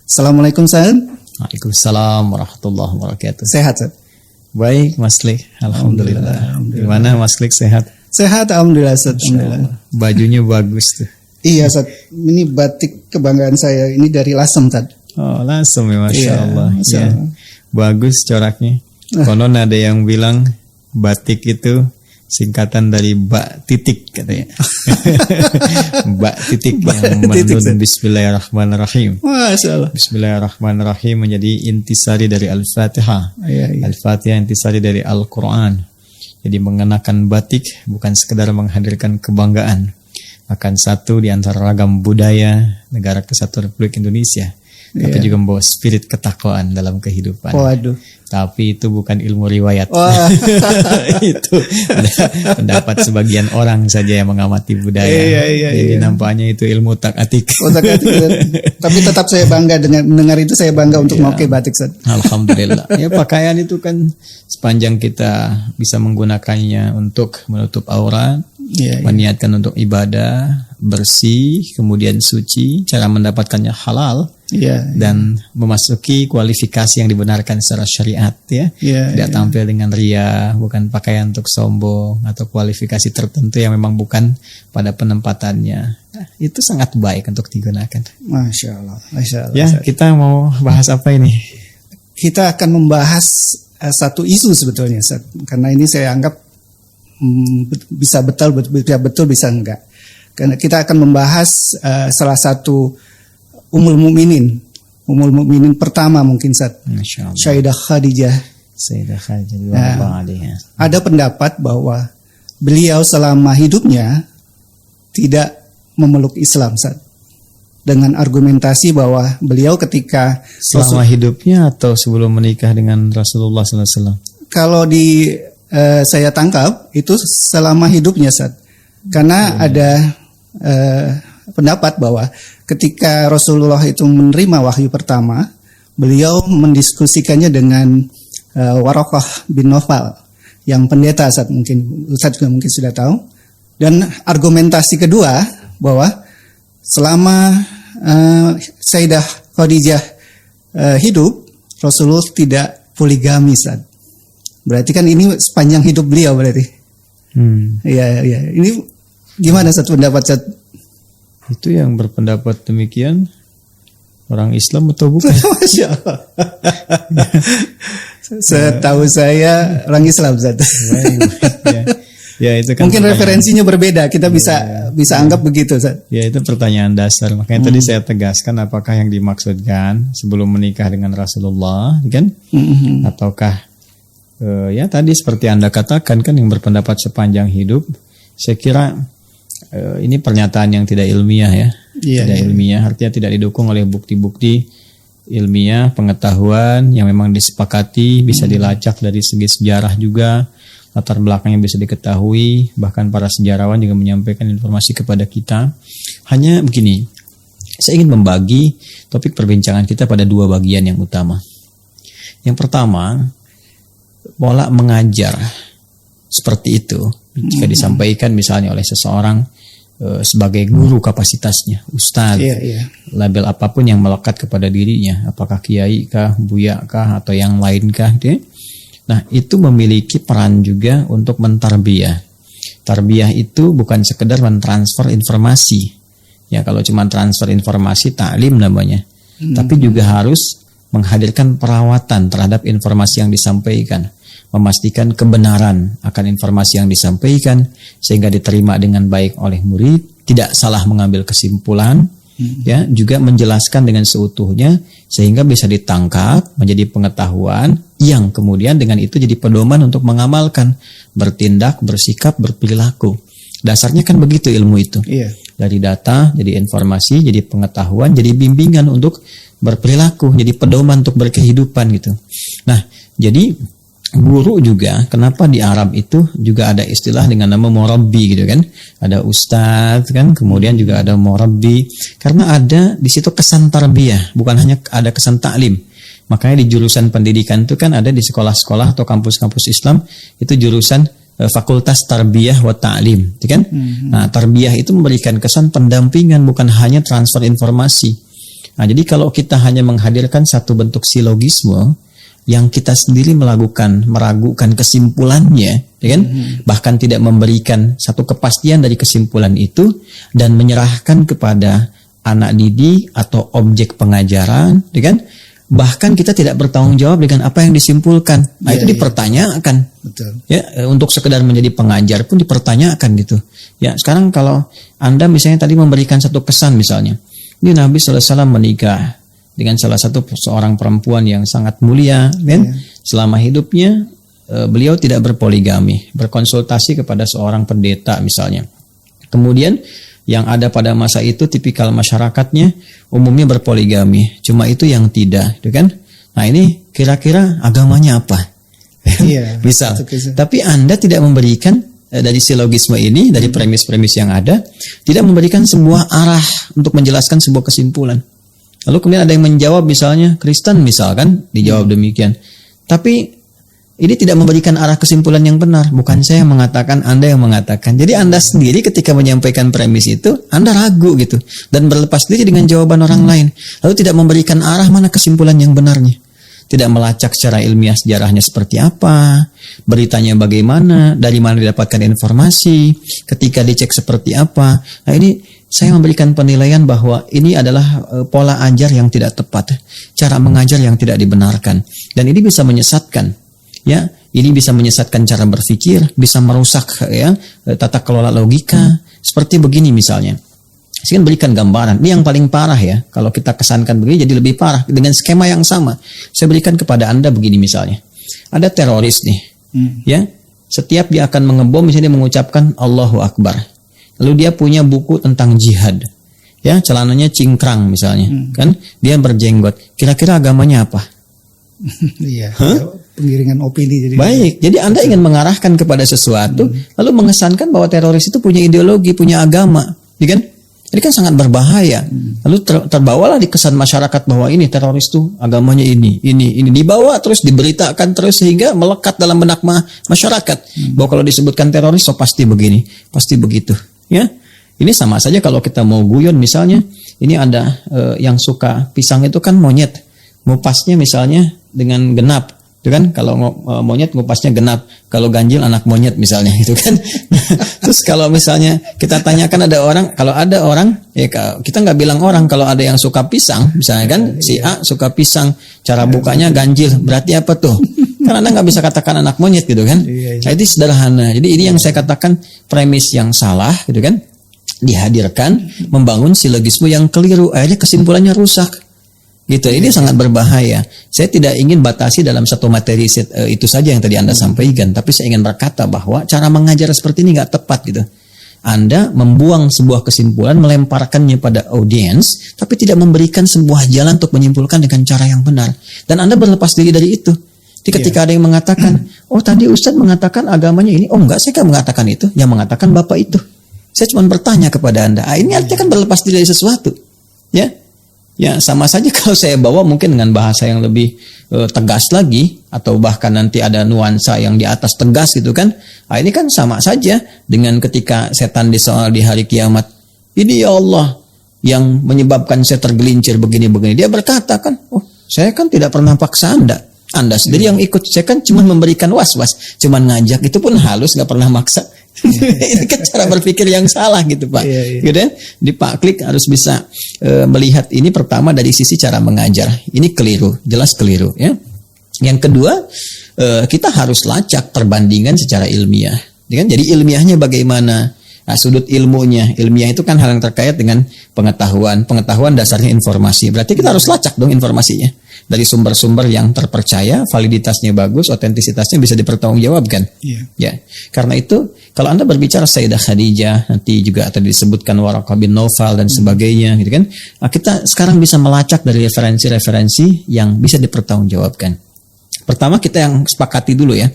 Assalamualaikum Ustaz. Waalaikumsalam warahmatullahi wabarakatuh. Sehat Ustaz? Baik Mas Lik, Alhamdulillah. Gimana Mas Lik, sehat? Sehat, Alhamdulillah Ustaz. Alhamdulillah. Bajunya bagus tuh. Iya Ustaz, ini batik kebanggaan saya, ini dari Lasem Ustaz. Oh langsung ya, Masya Allah. Masya Ya. Allah. Bagus coraknya. Konon ada yang bilang batik itu singkatan dari bak titik katanya. Bak titik yang menunun Bismillahirrahmanirrahim. Masya Allah. Bismillahirrahmanirrahim menjadi intisari dari Al-Fatihah. Iya. Al-Fatihah intisari dari Al-Quran. Jadi mengenakan batik bukan sekedar menghadirkan kebanggaan, akan satu di antara ragam budaya Negara Kesatuan Republik Indonesia, tapi juga membawa spirit ketakwaan dalam kehidupan. Waduh. Tapi itu bukan ilmu riwayat. Wah. Itu pendapat sebagian orang saja yang mengamati budaya. Jadi nampaknya itu ilmu tak-atik. Tapi tetap saya bangga dengan mendengar itu, saya bangga untuk memakai batik Ustaz. Alhamdulillah. Ya, pakaian itu kan sepanjang kita bisa menggunakannya untuk menutup aurat, meniatkan untuk ibadah, bersih, kemudian suci, cara mendapatkannya halal, dan memasuki kualifikasi yang dibenarkan secara syariat, tidak tampil dengan ria, bukan pakaian untuk sombong atau kualifikasi tertentu yang memang bukan pada penempatannya. Nah, itu sangat baik untuk digunakan. Masya Allah. Masya Allah. Ya, kita mau bahas apa ini? Kita akan membahas satu isu sebetulnya Ustaz. Karena ini saya anggap bisa betul bisa enggak. Karena kita akan membahas salah satu Ummul Mukminin pertama mungkin Ustaz. Sayyidah Khadijah. Nah, ada pendapat bahwa beliau selama hidupnya tidak memeluk Islam Ustaz. Dengan argumentasi bahwa beliau ketika selama hidupnya atau sebelum menikah dengan Rasulullah SAW? Kalau saya tangkap itu selama hidupnya Ustaz. Karena ada pendapat bahwa ketika Rasulullah itu menerima wahyu pertama, beliau mendiskusikannya dengan Waraqah bin Nawfal yang pendeta Ustaz, Ustaz juga mungkin sudah tahu. Dan argumentasi kedua bahwa selama Sayyidah Khadijah hidup, Rasulullah tidak poligami Ustaz. Berarti kan ini sepanjang hidup beliau berarti. Iya. Ini gimana Ustaz pendapat Ustaz? Itu yang berpendapat demikian orang Islam atau bukan? Masya Allah. Setahu saya orang Islam Ustaz. Ya, itu kan mungkin referensinya berbeda. Kita bisa anggap begitu Ustaz. Ya, itu pertanyaan dasar. Makanya tadi saya tegaskan apakah yang dimaksudkan sebelum menikah dengan Rasulullah, kan? Ataukah ya tadi seperti Anda katakan kan yang berpendapat sepanjang hidup. Saya kira ini pernyataan yang tidak ilmiah ya. Tidak ilmiah, artinya tidak didukung oleh bukti-bukti ilmiah, pengetahuan yang memang disepakati, bisa dilacak dari segi sejarah juga, latar belakangnya bisa diketahui, bahkan para sejarawan juga menyampaikan informasi kepada kita. Hanya begini, saya ingin membagi topik perbincangan kita pada dua bagian yang utama. Yang pertama, pola mengajar seperti itu jika disampaikan misalnya oleh seseorang sebagai guru kapasitasnya, ustadz, label apapun yang melekat kepada dirinya, apakah kiai kah, buya kah, atau yang lain kah, nah itu memiliki peran juga untuk mentarbiyah. Tarbiyah itu bukan sekedar mentransfer informasi, ya kalau cuma transfer informasi taklim namanya, tapi juga harus menghadirkan perawatan terhadap informasi yang disampaikan, memastikan kebenaran akan informasi yang disampaikan sehingga diterima dengan baik oleh murid, tidak salah mengambil kesimpulan, ya juga menjelaskan dengan seutuhnya sehingga bisa ditangkap menjadi pengetahuan yang kemudian dengan itu jadi pedoman untuk mengamalkan, bertindak, bersikap, berperilaku. Dasarnya kan begitu ilmu itu. Dari data jadi informasi, jadi pengetahuan, jadi bimbingan untuk berperilaku, jadi pedoman untuk berkehidupan gitu. Nah, jadi guru juga, kenapa di Arab itu juga ada istilah dengan nama murabbi gitu kan? Ada ustadz kan, kemudian juga ada murabbi, karena ada di situ kesan tarbiyah, bukan hanya ada kesan taklim. Makanya di jurusan pendidikan itu kan ada di sekolah-sekolah atau kampus-kampus Islam itu jurusan fakultas tarbiyah wa ta'lim, kan? Nah, tarbiyah itu memberikan kesan pendampingan, bukan hanya transfer informasi. Nah, jadi kalau kita hanya menghadirkan satu bentuk silogisme yang kita sendiri meragukan kesimpulannya, ya kan? Bahkan tidak memberikan satu kepastian dari kesimpulan itu dan menyerahkan kepada anak didik atau objek pengajaran, ya kan? Bahkan kita tidak bertanggung jawab dengan apa yang disimpulkan. Nah, itu dipertanyakan. Betul. Ya, untuk sekedar menjadi pengajar pun dipertanyakan gitu. Ya, sekarang kalau Anda misalnya tadi memberikan satu kesan misalnya, ini Nabi sallallahu alaihi wasallam menikah dengan salah satu seorang perempuan yang sangat mulia, kan? Selama hidupnya beliau tidak berpoligami, berkonsultasi kepada seorang pendeta misalnya. Kemudian yang ada pada masa itu tipikal masyarakatnya umumnya berpoligami, cuma itu yang tidak, gitu kan? Nah, ini kira-kira agamanya apa? Iya, Misal, tapi Anda tidak memberikan dari silogisme ini, dari premis-premis yang ada, tidak memberikan sebuah arah untuk menjelaskan sebuah kesimpulan. Lalu kemudian ada yang menjawab misalnya Kristen misalkan, dijawab demikian. Tapi ini tidak memberikan arah kesimpulan yang benar. Bukan saya yang mengatakan, Anda yang mengatakan. Jadi Anda sendiri ketika menyampaikan premis itu, Anda ragu gitu. Dan berlepas diri dengan jawaban orang lain. Lalu tidak memberikan arah mana kesimpulan yang benarnya. Tidak melacak secara ilmiah sejarahnya seperti apa, beritanya bagaimana, dari mana didapatkan informasi, ketika dicek seperti apa. Nah, ini saya memberikan penilaian bahwa ini adalah pola ajar yang tidak tepat, cara mengajar yang tidak dibenarkan, dan ini bisa menyesatkan. Ya, ini bisa menyesatkan cara berpikir, bisa merusak ya tata kelola logika. Seperti begini misalnya. Saya berikan gambaran. Ini yang paling parah ya. Kalau kita kesankan begini jadi lebih parah dengan skema yang sama. Saya berikan kepada Anda begini misalnya. Ada teroris nih. Ya. Setiap dia akan mengebom misalnya dia mengucapkan Allahu Akbar. Lalu dia punya buku tentang jihad. Ya, celananya cingkrang misalnya, kan? Dia berjenggot. Kira-kira agamanya apa? Iya, pengiringan opini. Jadi baik, jadi Anda ingin mengarahkan kepada sesuatu, lalu mengesankan bahwa teroris itu punya ideologi, punya agama, ya kan? Ini kan sangat berbahaya. Lalu terbawalah di kesan masyarakat bahwa ini teroris tuh agamanya ini dibawa terus diberitakan terus sehingga melekat dalam benak masyarakat bahwa kalau disebutkan teroris so pasti begini, pasti begitu, ya. Ini sama saja kalau kita mau guyon misalnya, ini ada yang suka pisang itu kan monyet, ngupasnya misalnya dengan genap, itu kan? Kalau monyet ngupasnya genap, kalau ganjil anak monyet misalnya, itu kan? Terus kalau misalnya kita tanyakan kalau ada orang, ya kita nggak bilang orang, kalau ada yang suka pisang, misalnya kan, si A suka pisang, cara bukanya ganjil, berarti apa tuh? Kan Anda nggak bisa katakan anak monyet gitu kan? Nah, itu sederhana. Jadi ini yang saya katakan premis yang salah, gitu kan? Dihadirkan, membangun silogisme yang keliru, akhirnya kesimpulannya rusak. Gitu, ini sangat berbahaya. Saya tidak ingin batasi dalam satu materi itu saja yang tadi Anda sampaikan, tapi saya ingin berkata bahwa cara mengajar seperti ini nggak tepat gitu. Anda membuang sebuah kesimpulan, melemparkannya pada audiens, tapi tidak memberikan sebuah jalan untuk menyimpulkan dengan cara yang benar. Dan Anda berlepas diri dari itu. Jadi ketika ada yang mengatakan, oh tadi Ustadz mengatakan agamanya ini, oh enggak, saya nggak mengatakan itu, yang mengatakan Bapak itu. Saya cuma bertanya kepada Anda. Ini artinya kan berlepas diri dari sesuatu, ya. Ya, sama saja kalau saya bawa mungkin dengan bahasa yang lebih tegas lagi, atau bahkan nanti ada nuansa yang di atas tegas gitu kan. Nah, ini kan sama saja dengan ketika setan disoal di hari kiamat. Ini ya Allah yang menyebabkan saya tergelincir begini-begini. Dia berkata kan, oh saya kan tidak pernah paksa Anda. Anda sendiri yang ikut, saya kan cuma memberikan was-was, cuma ngajak, itu pun halus, gak pernah maksa. Ini kan cara berpikir yang salah gitu Pak. Gitu ya? Di Pak Klik harus bisa melihat ini pertama dari sisi cara mengajar. Ini keliru, jelas keliru ya. Yang kedua, kita harus lacak perbandingan secara ilmiah. Jadi ilmiahnya bagaimana? Nah, sudut ilmunya, ilmiah itu kan hal yang terkait dengan pengetahuan. Pengetahuan dasarnya informasi. Berarti kita harus lacak dong informasinya. Dari sumber-sumber yang terpercaya, validitasnya bagus, otentisitasnya bisa dipertanggungjawabkan. Ya, karena itu kalau Anda berbicara Sayyidah Khadijah, nanti juga tadi disebutkan Waraqah bin Naufal dan sebagainya, gitu kan? Nah, kita sekarang bisa melacak dari referensi-referensi yang bisa dipertanggungjawabkan. Pertama kita yang sepakati dulu ya,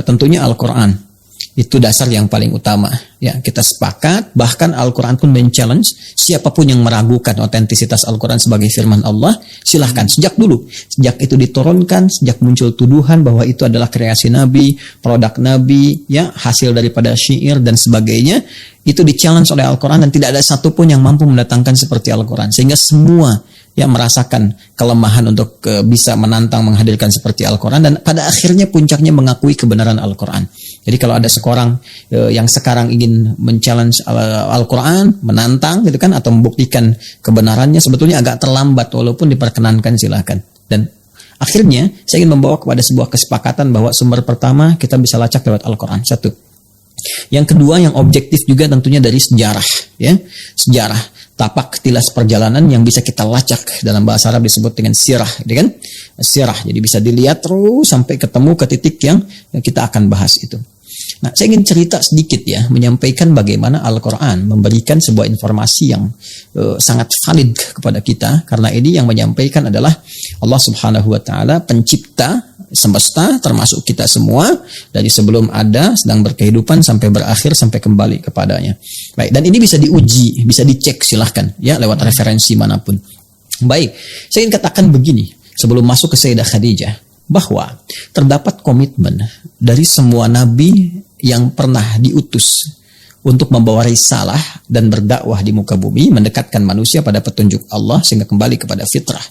tentunya Al-Quran. Itu dasar yang paling utama. Ya, kita sepakat, bahkan Al-Quran pun men-challenge siapapun yang meragukan otentisitas Al-Quran sebagai firman Allah, silahkan sejak dulu. Sejak itu diturunkan, sejak muncul tuduhan bahwa itu adalah kreasi Nabi, produk Nabi, ya, hasil daripada syair dan sebagainya, itu di-challenge oleh Al-Quran dan tidak ada satupun yang mampu mendatangkan seperti Al-Quran. Sehingga semua ya merasakan kelemahan untuk bisa menantang menghadirkan seperti Al-Quran, dan pada akhirnya puncaknya mengakui kebenaran Al-Quran. Jadi kalau ada seorang yang sekarang ingin men-challenge Al-Quran, menantang gitu kan, atau membuktikan kebenarannya, sebetulnya agak terlambat, walaupun diperkenankan silakan. Dan akhirnya saya ingin membawa kepada sebuah kesepakatan bahwa sumber pertama kita bisa lacak lewat Al-Quran, satu. Yang kedua yang objektif juga tentunya dari sejarah, ya, sejarah tapak tilas perjalanan yang bisa kita lacak, dalam bahasa Arab disebut dengan sirah, gitu kan? Sirah, jadi bisa dilihat terus sampai ketemu ke titik yang kita akan bahas itu. Nah, saya ingin cerita sedikit ya, menyampaikan bagaimana Al-Quran memberikan sebuah informasi yang sangat valid kepada kita, karena ini yang menyampaikan adalah Allah Subhanahu wa Ta'ala, pencipta semesta, termasuk kita semua, dari sebelum ada, sedang berkehidupan, sampai berakhir, sampai kembali kepadanya. Baik, dan ini bisa diuji, bisa dicek silahkan ya, lewat referensi manapun. Baik, saya ingin katakan begini sebelum masuk ke Sayyidah Khadijah, bahwa terdapat komitmen dari semua nabi yang pernah diutus untuk membawa risalah dan berdakwah di muka bumi, mendekatkan manusia pada petunjuk Allah sehingga kembali kepada fitrah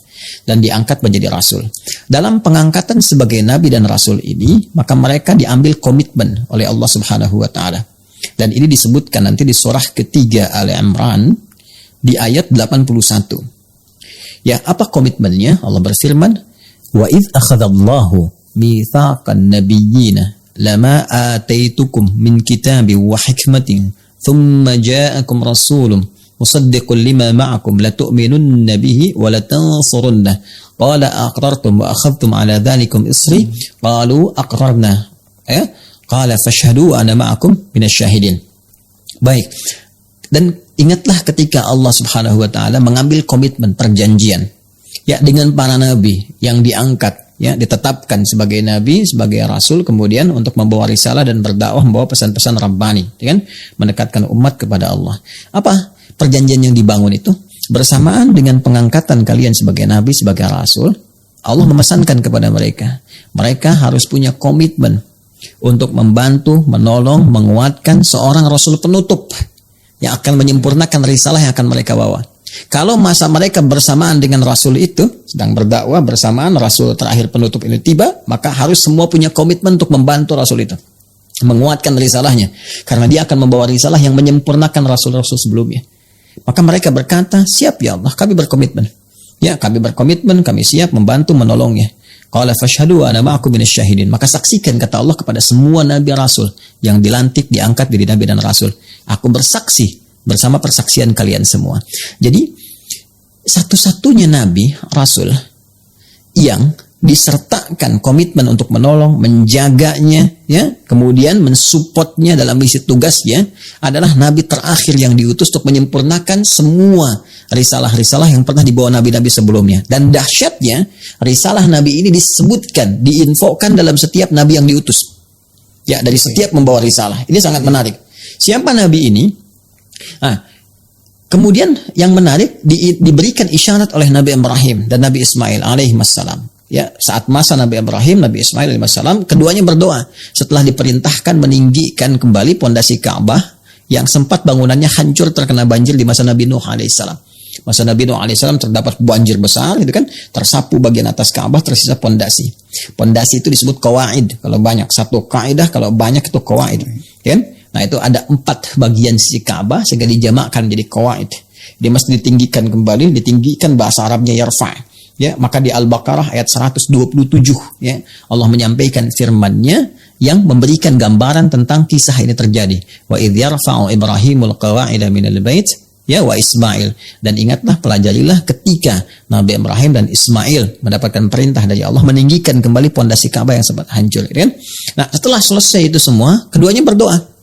dan diangkat menjadi rasul. Dalam pengangkatan sebagai nabi dan rasul ini, maka mereka diambil komitmen oleh Allah Subhanahu wa Ta'ala. Dan ini disebutkan nanti di surah ketiga Ali Imran di ayat 81. Ya, apa komitmennya? Allah berfirman, "Wa idz akhadallahu mitsaqan nabiyyina lama ataitukum min kitabin wa hikmatin thumma ja'akum rasulun musaddiqun lima ma'akum latu'minunna bihi wa latansurunna qala aqrartum wa akhadhtum ala dhalikum isri qalu aqrarna qala fashhadu ana ma'akum minasyahidin." Baik, dan ingatlah ketika Allah Subhanahu wa Ta'ala mengambil komitmen perjanjian ya dengan para nabi yang diangkat, ya, ditetapkan sebagai nabi, sebagai rasul, kemudian untuk membawa risalah dan berdakwah, membawa pesan-pesan Rabbani, ya kan? Mendekatkan umat kepada Allah. Apa perjanjian yang dibangun itu? Bersamaan dengan pengangkatan kalian sebagai nabi, sebagai rasul, Allah memesankan kepada mereka, mereka harus punya komitmen untuk membantu, menolong, menguatkan seorang rasul penutup yang akan menyempurnakan risalah yang akan mereka bawa. Kalau masa mereka bersamaan dengan Rasul itu, sedang berdakwah bersamaan Rasul terakhir penutup ini tiba, maka harus semua punya komitmen untuk membantu Rasul itu, menguatkan risalahnya, karena dia akan membawa risalah yang menyempurnakan Rasul-Rasul sebelumnya. Maka mereka berkata, siap ya Allah, kami berkomitmen. Ya, kami berkomitmen, kami siap membantu, menolongnya. Qala fashhadu ana ma'akum minasyahidin. Maka saksikan, kata Allah kepada semua nabi rasul yang dilantik, diangkat jadi nabi dan rasul. Aku bersaksi bersama persaksian kalian semua. Jadi satu-satunya nabi, rasul yang disertakan komitmen untuk menolong, menjaganya, ya, kemudian mensupportnya dalam misi tugasnya adalah nabi terakhir yang diutus untuk menyempurnakan semua risalah-risalah yang pernah dibawa nabi-nabi sebelumnya. Dan dahsyatnya, risalah nabi ini disebutkan, diinfokan dalam setiap nabi yang diutus. Ya, dari setiap membawa risalah. Ini sangat menarik. Siapa nabi ini? Nah, kemudian yang menarik diberikan isyarat oleh Nabi Ibrahim dan Nabi Ismail alaihissalam. Ya, saat masa Nabi Ibrahim, Nabi Ismail alaihissalam, keduanya berdoa setelah diperintahkan meninggikan kembali pondasi Ka'bah yang sempat bangunannya hancur terkena banjir di masa Nabi Nuh alaihissalam. Masa Nabi Nuh alaihissalam terdapat banjir besar, itu kan, tersapu bagian atas Ka'bah, tersisa pondasi. Pondasi itu disebut qawaid kalau banyak, satu kaidah, kalau banyak itu qawaid. Kan? Nah, itu ada 4 bagian sisi Ka'bah sehingga dijamakkan jadi qawaid. Dia mesti ditinggikan kembali, ditinggikan bahasa Arabnya yarfa'. Ya, maka di Al-Baqarah ayat 127 ya, Allah menyampaikan firman-Nya yang memberikan gambaran tentang kisah ini terjadi. Wa idz yarfa'u Ibrahimul qawa'ida minal bait ya wa Ismail. Dan ingatlah, pelajarilah ketika Nabi Ibrahim dan Ismail mendapatkan perintah dari Allah meninggikan kembali pondasi Ka'bah yang sempat hancur, kan? Nah, setelah selesai itu semua, keduanya berdoa.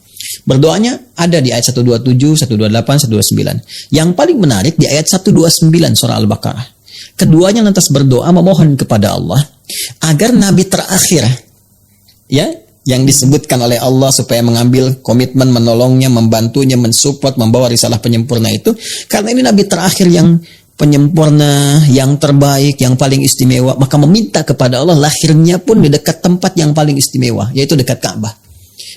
Berdoanya ada di ayat 127, 128, 129. Yang paling menarik di ayat 129 surah Al-Baqarah. Keduanya lantas berdoa memohon kepada Allah agar nabi terakhir ya, yang disebutkan oleh Allah supaya mengambil komitmen menolongnya, membantunya, mensupport, membawa risalah penyempurna itu, karena ini nabi terakhir yang penyempurna, yang terbaik, yang paling istimewa, maka meminta kepada Allah lahirnya pun di dekat tempat yang paling istimewa, yaitu dekat Ka'bah.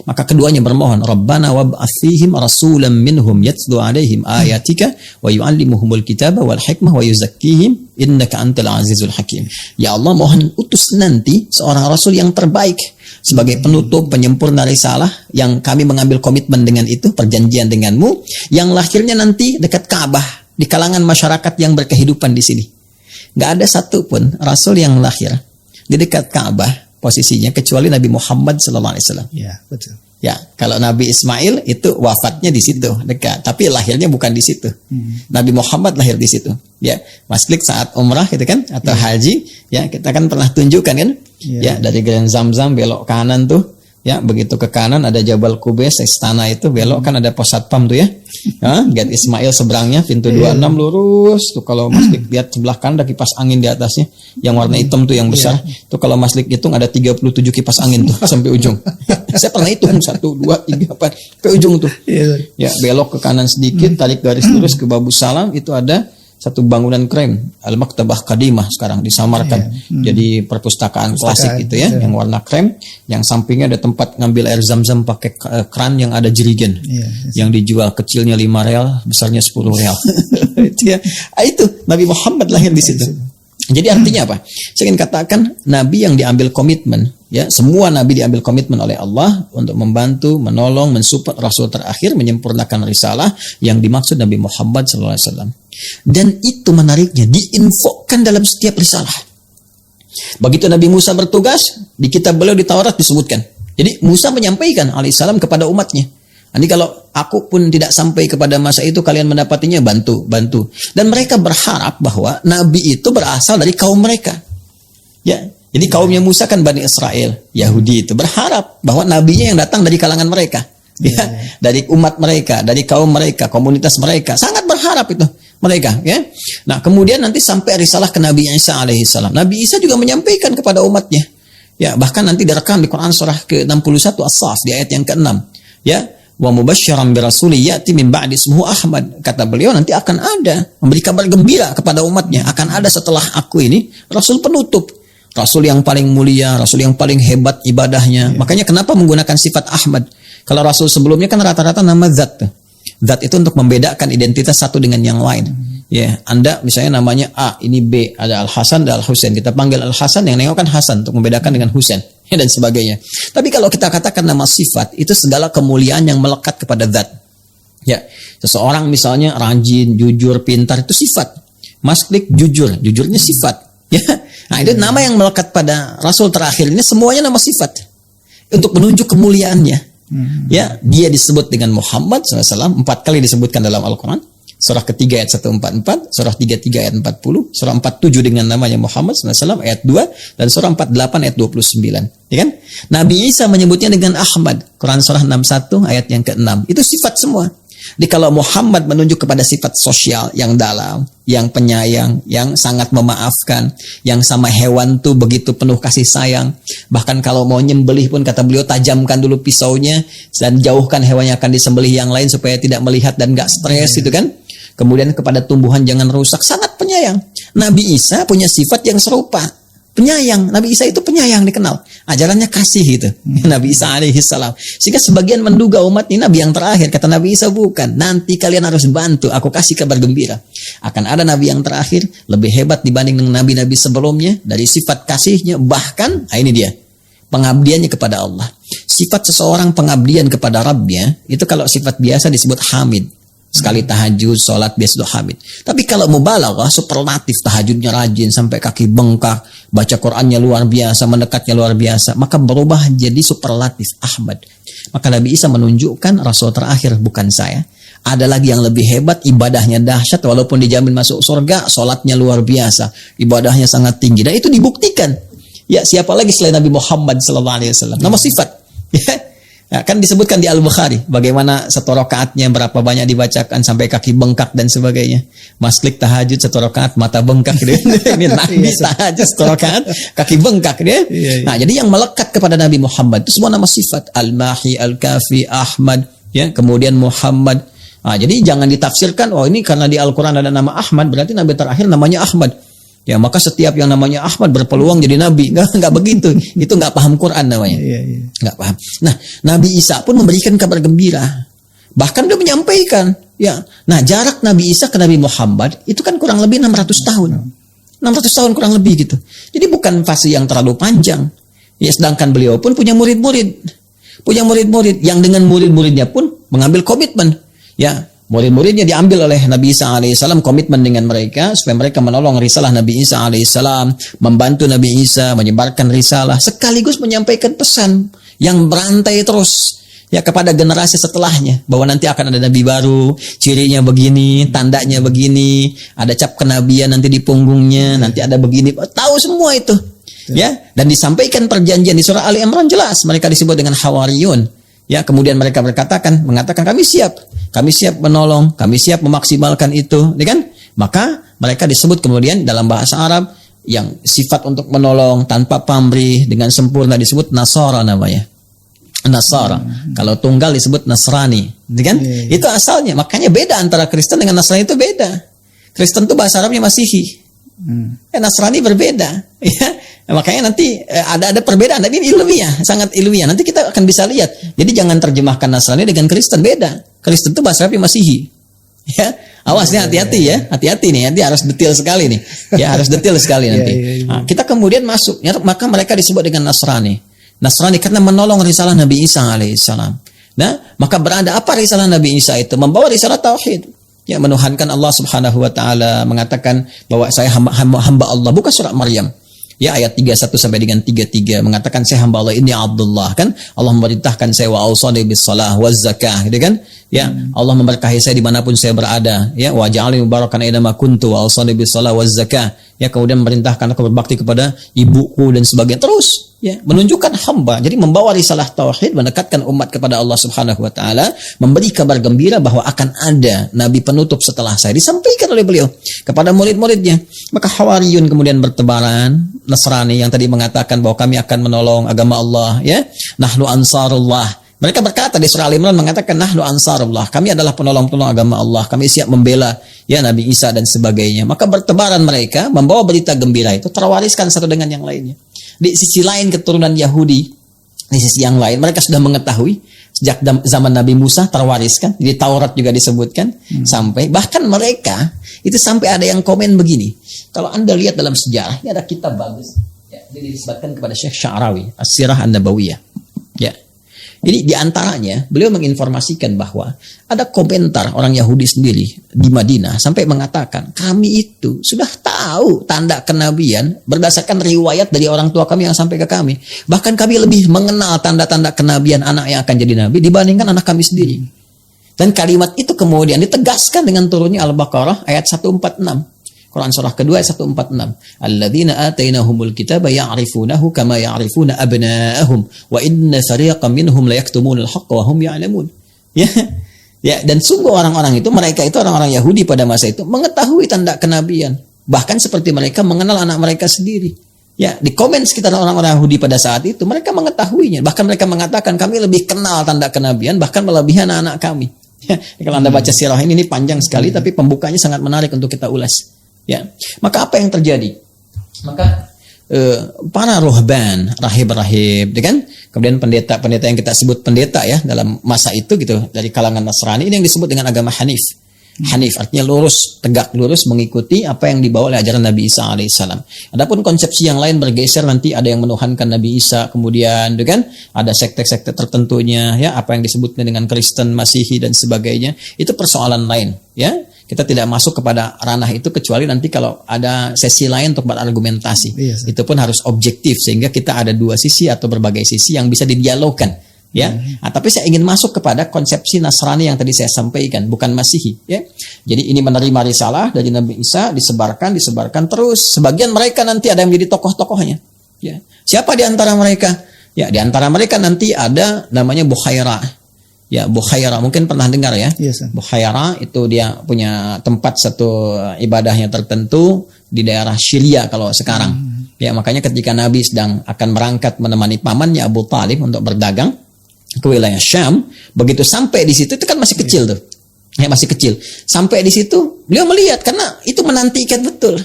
Maka keduanya bermohon, Rabbana wab'ats fihim rasulan minhum yatlu 'alaihim ayatika wa yu'allimuhumul kitaba wal hikmah wa yuzakkihim innaka antal azizul hakim. Ya Allah, mohon utus nanti seorang rasul yang terbaik sebagai penutup, penyempurna risalah, yang kami mengambil komitmen dengan itu, perjanjian denganmu, yang lahirnya nanti dekat Ka'bah, di kalangan masyarakat yang berkehidupan di sini. Nggak ada satupun rasul yang lahir di dekat Ka'bah posisinya kecuali Nabi Muhammad SAW. Ya, betul. Ya, kalau Nabi Ismail itu wafatnya di situ dekat, tapi lahirnya bukan di situ. Nabi Muhammad lahir di situ. Ya, Mas Klik saat umrah gitu kan, atau haji, ya kita kan pernah tunjukkan kan, ya dari Grand Zamzam belok kanan tuh. Ya, begitu ke kanan ada Jabal Qubais, istana itu, belok kan ada pos satpam tuh ya. Gate Ismail seberangnya, pintu 26 lurus tuh. Kalau Mas Lik lihat sebelah kanan ada kipas angin di atasnya yang warna hitam tuh yang besar. Tuh kalau Mas Lik hitung ada 37 kipas angin tuh sampai ujung. Saya pernah hitung 1 2 3 4 ke ujung tuh. Ya, belok ke kanan sedikit, tarik garis lurus ke Babu Salam, itu ada satu bangunan keren, Al-Maktabah Qadimah sekarang disamarkan jadi perpustakaan klasik gitu ya, yang warna krem, yang sampingnya ada tempat ngambil air zam-zam pakai keran yang ada jerigen, yang dijual, kecilnya 5 real, besarnya 10 real. Itu Nabi Muhammad lahir di situ. Jadi artinya apa? Saya ingin katakan Nabi yang diambil komitmen, ya semua Nabi diambil komitmen oleh Allah untuk membantu, menolong, mensupport Rasul terakhir menyempurnakan risalah yang dimaksud Nabi Muhammad SAW. Dan itu menariknya diinfokan dalam setiap risalah. Begitu Nabi Musa bertugas, di kitab beliau di Taurat disebutkan. Jadi Musa menyampaikan alaihissalam kepada umatnya. Nanti kalau aku pun tidak sampai kepada masa itu, kalian mendapatinya, bantu. Dan mereka berharap bahwa Nabi itu berasal dari kaum mereka. Ya, jadi kaumnya Musa kan Bani Israel, Yahudi itu berharap bahwa nabinya yang datang dari kalangan mereka. Ya, dari umat mereka, dari kaum mereka, komunitas mereka, sangat berharap itu mereka. Ya, nah kemudian nanti sampai risalah ke Nabi Isa alaihissalam. Nabi Isa juga menyampaikan kepada umatnya. Ya, bahkan nanti direkam di Quran surah ke-61 As-Saff di ayat yang ke-6. Ya, wa mubasysyiran bi rasulin ya'ti min ba'di ismuhu Ahmad. Kata beliau nanti akan ada memberi kabar gembira kepada umatnya, akan ada setelah aku ini rasul penutup, rasul yang paling mulia, rasul yang paling hebat ibadahnya. Makanya kenapa menggunakan sifat Ahmad? Kalau rasul sebelumnya kan rata-rata nama zat. Zat itu untuk membedakan identitas satu dengan yang lain. Ya, Anda misalnya namanya A, ini B, ada Al-Hasan, ada Al-Husain. Kita panggil Al-Hasan, yang nengok kan Hasan untuk membedakan dengan Husain, ya, dan sebagainya. Tapi kalau kita katakan nama sifat, itu segala kemuliaan yang melekat kepada zat. Ya, seseorang misalnya rajin, jujur, pintar, itu sifat. Mas Klik jujur, jujurnya sifat. Ya, nah itu nama yang melekat pada Rasul terakhir ini semuanya nama sifat untuk menunjuk kemuliaannya. Ya, dia disebut dengan Muhammad SAW 4 kali disebutkan dalam Al-Quran. Surah ketiga ayat 144, surah 33 ayat 40, surah 47 dengan namanya Muhammad SAW ayat 2, dan surah 48 ayat 29. Ya kan? Nabi Isa menyebutnya dengan Ahmad, Quran surah 61 ayat yang ke-6. Itu sifat semua. Jadi kalau Muhammad menunjuk kepada sifat sosial yang dalam, yang penyayang, yang sangat memaafkan, yang sama hewan tuh begitu penuh kasih sayang. Bahkan kalau mau nyembelih pun kata beliau tajamkan dulu pisaunya dan jauhkan hewan yang akan disembelih yang lain supaya tidak melihat dan gak stres itu kan. Kemudian kepada tumbuhan jangan rusak, sangat penyayang. Nabi Isa punya sifat yang serupa, penyayang. Nabi Isa itu penyayang dikenal. Ajarannya kasih itu. Nabi Isa alaihissalam. Sehingga sebagian menduga umat ini Nabi yang terakhir. Kata Nabi Isa bukan. Nanti kalian harus bantu. Aku kasih kabar gembira. Akan ada Nabi yang terakhir. Lebih hebat dibanding dengan Nabi-Nabi sebelumnya. Dari sifat kasihnya. Bahkan, ini dia. Pengabdiannya kepada Allah. Sifat seseorang pengabdian kepada Rabbnya. Itu kalau sifat biasa disebut hamid. Sekali tahajud, sholat, biasa hamid. Tapi kalau mubalaghah, superlatif, tahajudnya rajin sampai kaki bengkak, baca Qur'annya luar biasa, mendekatnya luar biasa, maka berubah jadi superlatif Ahmad. Maka Nabi Isa menunjukkan Rasul terakhir bukan saya. Ada lagi yang lebih hebat, ibadahnya dahsyat, walaupun dijamin masuk surga, sholatnya luar biasa, ibadahnya sangat tinggi. Dan itu dibuktikan. Ya, siapa lagi selain Nabi Muhammad SAW? Nama sifat. Ya. Ya, kan disebutkan di Al-Bukhari bagaimana satu rakaatnya berapa banyak dibacakan sampai kaki bengkak dan sebagainya. Mas Klik tahajud satu rakaat mata bengkak dia. Ini Nabi tahajud satu rakaat kaki bengkak dia. Nah, jadi yang melekat kepada Nabi Muhammad itu semua nama sifat. Al-Mahi, Al-Kafi, Ahmad, ya, kemudian Muhammad. Nah, jadi jangan ditafsirkan oh ini karena di Al-Qur'an ada nama Ahmad berarti Nabi terakhir namanya Ahmad. Ya, maka setiap yang namanya Ahmad berpeluang jadi nabi. Enggak begitu. Itu enggak paham Quran namanya. Enggak paham. Nah, Nabi Isa pun memberikan kabar gembira. Bahkan dia menyampaikan, ya. Nah, jarak Nabi Isa ke Nabi Muhammad itu kan kurang lebih 600 tahun. 600 tahun kurang lebih gitu. Jadi bukan fase yang terlalu panjang. Ya, sedangkan beliau pun punya murid-murid. Punya murid-murid yang dengan murid-muridnya pun mengambil komitmen. Ya, murid-muridnya diambil oleh Nabi Isa alaihissalam, komitmen dengan mereka supaya mereka menolong risalah Nabi Isa alaihissalam, membantu Nabi Isa menyebarkan risalah, sekaligus menyampaikan pesan yang berantai terus ya kepada generasi setelahnya, bahwa nanti akan ada nabi baru, cirinya begini, tandanya begini, ada cap kenabian nanti di punggungnya, nanti ada begini, tahu semua itu. Ya, dan disampaikan perjanjian di surah Ali Imran jelas mereka disebut dengan Hawariyun. Ya, kemudian mereka mengatakan kami siap menolong, kami siap memaksimalkan itu, ya kan? Maka mereka disebut kemudian dalam bahasa Arab yang sifat untuk menolong tanpa pamrih dengan sempurna disebut Nasara namanya. Nasara. Kalau tunggal disebut Nasrani, ya kan? Itu asalnya. Makanya beda antara Kristen dengan Nasrani itu beda. Kristen itu bahasa Arabnya Masihi. Nasrani berbeda, ya. Makanya nanti ada perbedaan, tapi ini ilmiah, sangat ilmiah. Nanti kita akan bisa lihat. Jadi jangan terjemahkan Nasrani dengan Kristen, beda. Kristen itu bahasa Arabnya Masihi. Ya, awasnya hati-hati ya, hati-hati nih. Nanti harus detail sekali nih. Ya, harus detail sekali nanti. Nah, kita kemudian masuk, ya, maka mereka disebut dengan Nasrani. Nasrani karena menolong risalah Nabi Isa alaihissalam. Nah, maka berada apa risalah Nabi Isa itu? Membawa risalah tauhid. Ya, menuhankan Allah Subhanahu wa taala, mengatakan bahwa saya hamba Allah, bukan surat Maryam. Ya, ayat 31 sampai dengan 33 mengatakan saya hamba Allah, ini Abdullah, kan? Allah memerintahkan saya wa ausani bis shalah waz zakah, gitu kan? Ya, Allah memberkahi saya dimanapun saya berada, ya, wa ja'alni mubarakan aina ma kuntu wa ausani bis shalah waz zakah. Ya, kemudian memerintahkan aku berbakti kepada ibuku dan sebagainya. Terus, ya, menunjukkan hamba. Jadi membawa risalah tauhid, mendekatkan umat kepada Allah Subhanahu wa taala, memberi kabar gembira bahwa akan ada nabi penutup setelah saya, disampaikan oleh beliau kepada murid-muridnya. Maka Hawariyun kemudian bertebaran, Nasrani yang tadi mengatakan bahwa kami akan menolong agama Allah, ya. Nahnu ansarullah. Mereka berkata di surah Al-Imran mengatakan nahnu ansarullah, kami adalah penolong-penolong agama Allah, kami siap membela ya Nabi Isa dan sebagainya. Maka bertebaran mereka membawa berita gembira itu, terwariskan satu dengan yang lainnya. Di sisi lain keturunan Yahudi, di sisi yang lain mereka sudah mengetahui sejak zaman Nabi Musa terwariskan, di Taurat juga disebutkan, sampai bahkan mereka itu sampai ada yang komen begini. Kalau Anda lihat dalam sejarah, ini ada kitab bagus ya, dinisbatkan kepada Syekh Sya'rawi, As-Sirah An-Nabawiyah. Ya. Jadi diantaranya beliau menginformasikan bahwa ada komentar orang Yahudi sendiri di Madinah sampai mengatakan kami itu sudah tahu tanda kenabian berdasarkan riwayat dari orang tua kami yang sampai ke kami. Bahkan kami lebih mengenal tanda-tanda kenabian anak yang akan jadi nabi dibandingkan anak kami sendiri. Dan kalimat itu kemudian ditegaskan dengan turunnya Al-Baqarah ayat 146. Quran surah kedua ayat 146. Alladzina atainahumul kitaba ya'rifunahu kama ya'rifuna abna'ahum wa inna fariqan minhum la yaktumunal haqqa wa hum ya'lamun. Ya. Ya, dan sungguh orang-orang itu, mereka itu orang-orang Yahudi pada masa itu mengetahui tanda kenabian. Bahkan seperti mereka mengenal anak mereka sendiri. Ya, di komen sekitar orang-orang Yahudi pada saat itu mereka mengetahuinya. Bahkan mereka mengatakan kami lebih kenal tanda kenabian bahkan melebihi anak-anak kami. Ya, kalau Anda baca sirah ini panjang sekali tapi pembukanya sangat menarik untuk kita ulas. Ya, maka apa yang terjadi? Maka para ruhban, rahib-rahib, kan? Kemudian pendeta-pendeta yang kita sebut pendeta ya dalam masa itu gitu dari kalangan Nasrani, ini yang disebut dengan agama Hanif. Hanif artinya lurus, tegak lurus mengikuti apa yang dibawa oleh ajaran Nabi Isa alaihissalam. Adapun konsepsi yang lain bergeser, nanti ada yang menuhankan Nabi Isa, kemudian kan ada sekte-sekte tertentunya ya, apa yang disebutnya dengan Kristen, Masihi dan sebagainya. Itu persoalan lain ya. Kita tidak masuk kepada ranah itu kecuali nanti kalau ada sesi lain untuk berargumentasi. Yes. Itu pun harus objektif sehingga kita ada dua sisi atau berbagai sisi yang bisa didialogkan. Ya, tapi saya ingin masuk kepada konsepsi Nasrani yang tadi saya sampaikan, bukan Masihi. Ya, jadi ini menerima risalah dari Nabi Isa, disebarkan terus. Sebagian mereka nanti ada yang menjadi tokoh-tokohnya. Ya, siapa di antara mereka? Ya, di antara mereka nanti ada namanya Bukhaira. Ya, Bukhaira mungkin pernah dengar ya. Yes, Bukhaira itu dia punya tempat satu ibadahnya tertentu di daerah Syria kalau sekarang. Ya, makanya ketika Nabi sedang akan berangkat menemani pamannya Abu Talib untuk berdagang ke wilayah Syam, begitu sampai di situ itu kan masih kecil tuh. Ya, masih kecil. Sampai di situ beliau melihat karena itu menantikan betul.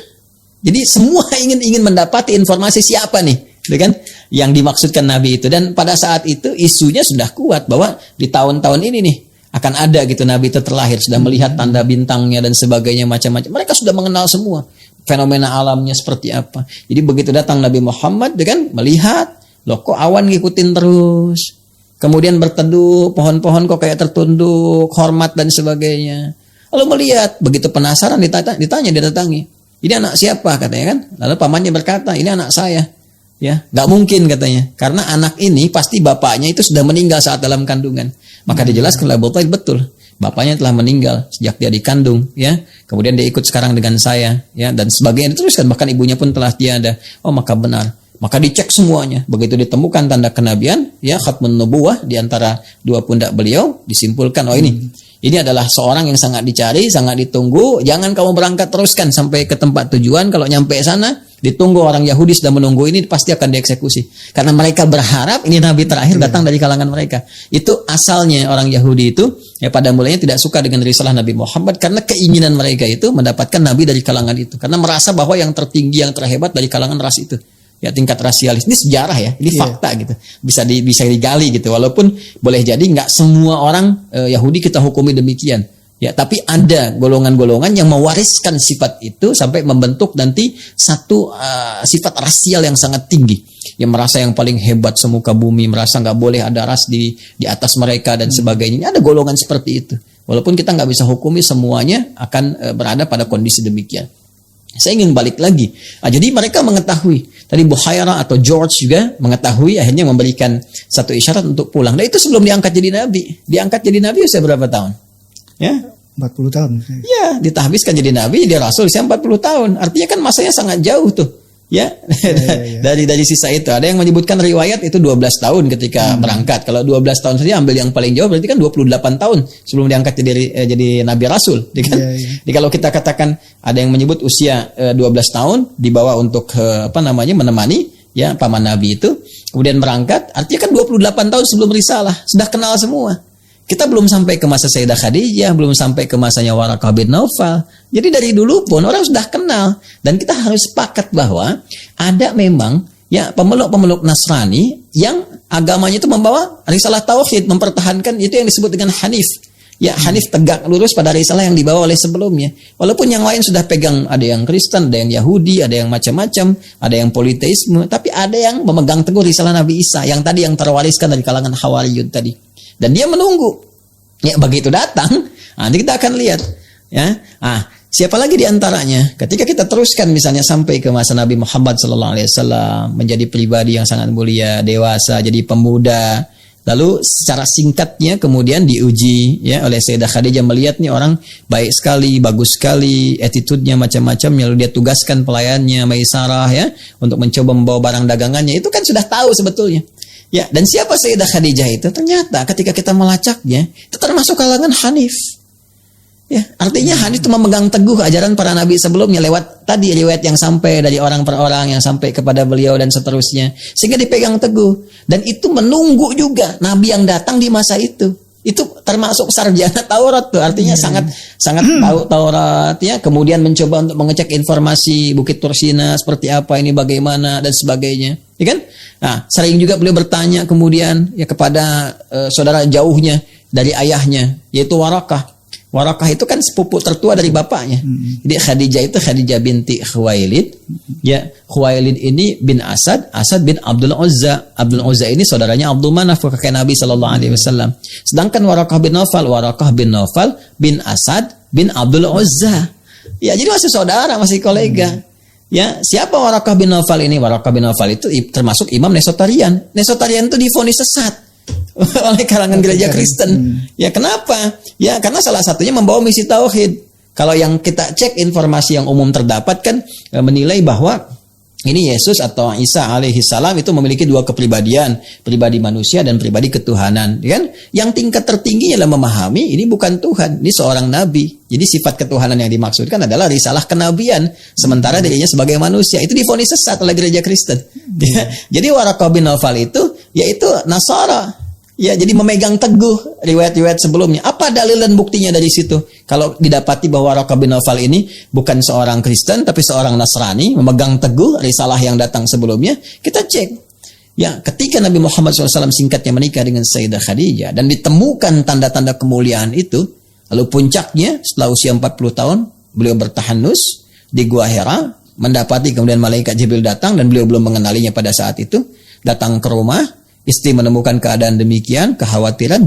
Jadi semua ingin mendapati informasi siapa nih, gitu kan? Yang dimaksudkan Nabi itu. Dan pada saat itu isunya sudah kuat bahwa di tahun-tahun ini nih akan ada gitu Nabi itu terlahir, sudah melihat tanda bintangnya dan sebagainya macam-macam. Mereka sudah mengenal semua fenomena alamnya seperti apa. Jadi begitu datang Nabi Muhammad, kan melihat, loh kok awan ngikutin terus. Kemudian berteduh, pohon-pohon kok kayak tertunduk, hormat dan sebagainya. Lalu melihat, begitu penasaran didatangi. Ini anak siapa katanya kan? Lalu pamannya berkata, ini anak saya. Ya, nggak mungkin katanya, karena anak ini pasti bapaknya itu sudah meninggal saat dalam kandungan. Maka dijelaskan oleh Abu Thalib, betul, bapaknya telah meninggal sejak dia dikandung, ya. Kemudian dia ikut sekarang dengan saya, ya, dan sebagainya diteruskan. Bahkan ibunya pun telah tiada. Oh, maka benar. Maka dicek semuanya. Begitu ditemukan tanda kenabian, ya, khatmun nubuwah di antara dua pundak beliau, disimpulkan, oh ini adalah seorang yang sangat dicari, sangat ditunggu. Jangan kamu berangkat teruskan sampai ke tempat tujuan. Kalau nyampe sana, ditunggu orang Yahudi sudah menunggu, ini pasti akan dieksekusi. Karena mereka berharap ini Nabi terakhir datang dari kalangan mereka. Itu asalnya orang Yahudi itu, ya pada mulanya tidak suka dengan risalah Nabi Muhammad. Karena keinginan mereka itu mendapatkan Nabi dari kalangan itu. Karena merasa bahwa yang tertinggi, yang terhebat dari kalangan ras itu. Ya, tingkat rasialis. Ini sejarah ya, ini fakta gitu. Bisa digali gitu. Walaupun boleh jadi nggak semua orang Yahudi kita hukumi demikian. Ya, tapi ada golongan-golongan yang mewariskan sifat itu sampai membentuk nanti satu sifat rasial yang sangat tinggi. Yang merasa yang paling hebat semuka bumi, merasa nggak boleh ada ras di atas mereka dan sebagainya. Ada golongan seperti itu. Walaupun kita nggak bisa hukumi semuanya akan berada pada kondisi demikian. Saya ingin balik lagi. Jadi mereka mengetahui. Tadi Buhaira atau George juga mengetahui, akhirnya memberikan satu isyarat untuk pulang. Dan itu sebelum diangkat jadi nabi. Diangkat jadi nabi usia berapa tahun? Ya, 40 tahun. Ya, ditahbiskan jadi nabi, dia rasul usia 40 tahun. Artinya kan masanya sangat jauh tuh. Ya. Dari sisa itu. Ada yang menyebutkan riwayat itu 12 tahun ketika berangkat. Kalau 12 tahun saja ambil yang paling jauh berarti kan 28 tahun sebelum diangkat jadi nabi rasul. Jadi kalau kita katakan ada yang menyebut usia 12 tahun dibawa untuk menemani ya paman nabi itu, kemudian berangkat, artinya kan 28 tahun sebelum risalah, sudah kenal semua. Kita belum sampai ke masa Sayyidah Khadijah, belum sampai ke masanya Waraqah bin Naufal. Jadi dari dulu pun orang sudah kenal. Dan kita harus sepakat bahwa ada memang ya pemeluk-pemeluk Nasrani yang agamanya itu membawa risalah tauhid, mempertahankan itu yang disebut dengan Hanif. Ya, Hanif tegak lurus pada risalah yang dibawa oleh sebelumnya. Walaupun yang lain sudah pegang, ada yang Kristen, ada yang Yahudi, ada yang macam-macam, ada yang politeisme, tapi ada yang memegang teguh risalah Nabi Isa yang tadi yang terwariskan dari kalangan Hawariyun tadi. Dan dia menunggu. Ya, begitu datang, nanti kita akan lihat. Ya, siapa lagi di antaranya? Ketika kita teruskan misalnya sampai ke masa Nabi Muhammad SAW menjadi pribadi yang sangat mulia, dewasa, jadi pemuda. Lalu secara singkatnya kemudian diuji ya oleh Sayyidah Khadijah, melihat nih orang baik sekali, bagus sekali, attitude-nya macam-macam, lalu dia tugaskan pelayannya Maisarah ya untuk mencoba membawa barang dagangannya. Itu kan sudah tahu sebetulnya. Ya, dan siapa Sayyidah Khadijah itu? Ternyata ketika kita melacaknya, itu termasuk kalangan Hanif. Ya, artinya Hanif itu memegang teguh ajaran para nabi sebelumnya lewat tadi riwayat yang sampai dari orang per orang yang sampai kepada beliau dan seterusnya. Sehingga dipegang teguh. Dan itu menunggu juga nabi yang datang di masa itu. Itu termasuk sarjana Taurat tuh. Artinya sangat tahu Taurat ya. Kemudian mencoba untuk mengecek informasi Bukit Tursina seperti apa ini, bagaimana dan sebagainya. Ya kan? Nah, sering juga beliau bertanya kemudian ya kepada saudara jauhnya dari ayahnya, yaitu Waraqah. Waraqah itu kan sepupu tertua dari bapaknya. Jadi Khadijah itu Khadijah binti Khuwailid. Ya, Khuwailid ini bin Asad, Asad bin Abdul Uzza. Abdul Uzza ini saudaranya Abdul Manaf, kakek Nabi SAW. Sedangkan Waraqah bin Naufal bin Asad bin Abdul Uzza. Ya, jadi masih saudara, masih kolega. Ya, siapa Waraqah bin Naufal ini? Waraqah bin Naufal itu termasuk Imam Nesotarian. Nesotarian itu divonis sesat oleh kalangan gereja Kristen. Ya, kenapa? Ya, karena salah satunya membawa misi tauhid. Kalau yang kita cek informasi yang umum terdapat kan menilai bahwa ini Yesus atau Isa alaihi salam itu memiliki dua kepribadian, pribadi manusia dan pribadi ketuhanan, kan? Yang tingkat tertinggi adalah memahami ini bukan Tuhan, ini seorang nabi. Jadi sifat ketuhanan yang dimaksudkan adalah risalah kenabian, sementara dirinya sebagai manusia. Itu divonis sesat oleh gereja Kristen. Ya. Jadi Waraqah bin Naufal itu yaitu Nasara. Ya, jadi memegang teguh riwayat-riwayat sebelumnya. Apa dalil dan buktinya dari situ? Kalau didapati bahwa Waraqah bin Naufal ini bukan seorang Kristen tapi seorang Nasrani, memegang teguh risalah yang datang sebelumnya, kita cek. Ya, ketika Nabi Muhammad SAW singkatnya menikah dengan Sayyidah Khadijah dan ditemukan tanda-tanda kemuliaan itu, lalu puncaknya setelah usia 40 tahun, beliau bertahanus di Gua Hira, mendapati kemudian malaikat Jibril datang dan beliau belum mengenalinya pada saat itu, datang ke rumah. Istri menemukan keadaan demikian, kekhawatiran,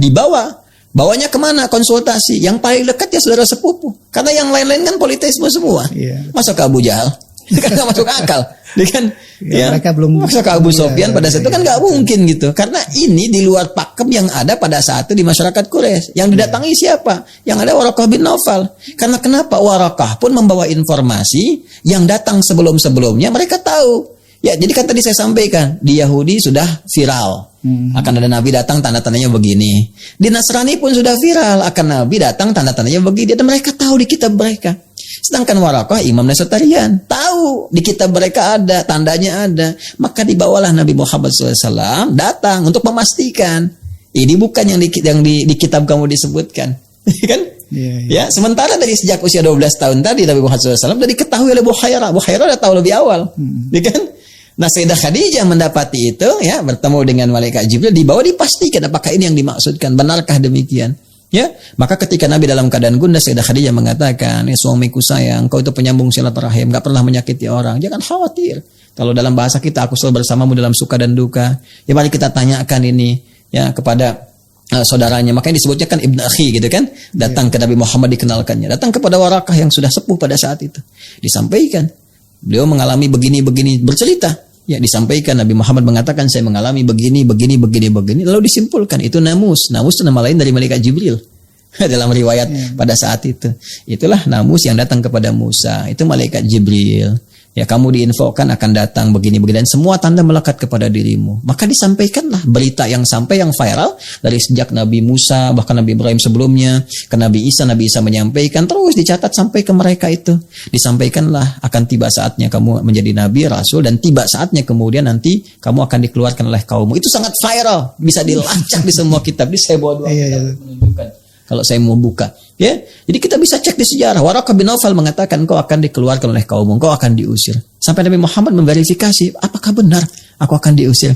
bawanya kemana? Konsultasi. Yang paling dekat ya saudara sepupu. Karena yang lain-lain kan politeisme semua. Masa ke Abu Jahal? Kan gak masuk akal. Kan, mereka belum masa ke Abu Sofyan pada saat itu kan gak mungkin gitu. Karena ini di luar pakem yang ada pada saat itu di masyarakat Quraisy. Yang didatangi siapa? Yang ada Waraqah bin Naufal. Karena kenapa? Waraqah pun membawa informasi yang datang sebelum-sebelumnya. Mereka tahu. Ya, jadi kan tadi saya sampaikan, di Yahudi sudah viral. Akan ada Nabi datang, tanda-tandanya begini. Di Nasrani pun sudah viral, akan Nabi datang, tanda-tandanya begini. Dan mereka tahu di kitab mereka. Sedangkan Waraqah, Imam Nasatarian, tahu di kitab mereka ada, tandanya ada. Maka dibawalah Nabi Muhammad SAW datang untuk memastikan. Ini bukan yang di kitab kamu disebutkan. Kan? Ya, sementara dari sejak usia 12 tahun tadi Nabi Muhammad SAW sudah diketahui oleh Buhairah. Buhairah sudah tahu lebih awal. Kan? Nah, Sayyidah Khadijah mendapati itu, ya, bertemu dengan malaikat Jibril, dibawa dipastikan apakah ini yang dimaksudkan, benarkah demikian? Ya, maka ketika Nabi dalam keadaan gundah, Sayyidah Khadijah mengatakan, ya suamiku sayang, kau itu penyambung silaturahim, gak pernah menyakiti orang, jangan khawatir. Kalau dalam bahasa kita, aku selalu bersamamu dalam suka dan duka. Ya, mari kita tanyakan ini, ya, kepada saudaranya. Makanya disebutnya kan Ibn Akhi gitu kan, datang ke Nabi Muhammad dikenalkannya, datang kepada Waraqah yang sudah sepuh pada saat itu, disampaikan. Beliau mengalami begini-begini, bercerita. Ya, disampaikan Nabi Muhammad mengatakan saya mengalami begini. Lalu disimpulkan itu namus. Namus itu nama lain dari malaikat Jibril. Dalam riwayat pada saat itu. Itulah namus yang datang kepada Musa. Itu malaikat Jibril. Ya, kamu diinfokan akan datang begini. Dan semua tanda melekat kepada dirimu. Maka disampaikanlah berita yang sampai yang viral. Dari sejak Nabi Musa, bahkan Nabi Ibrahim sebelumnya. Ke Nabi Isa menyampaikan. Terus dicatat sampai ke mereka itu. Disampaikanlah akan tiba saatnya kamu menjadi Nabi, Rasul. Dan tiba saatnya kemudian nanti kamu akan dikeluarkan oleh kaummu. Itu sangat viral. Bisa dilacak di semua kitab. Di saya bawa 2 kitab menunjukkan. Kalau saya mau buka, ya, jadi kita bisa cek di sejarah. Waraqah bin Naufal mengatakan kau akan dikeluarkan oleh kaummu, kau akan diusir. Sampai Nabi Muhammad memverifikasi, apakah benar aku akan diusir?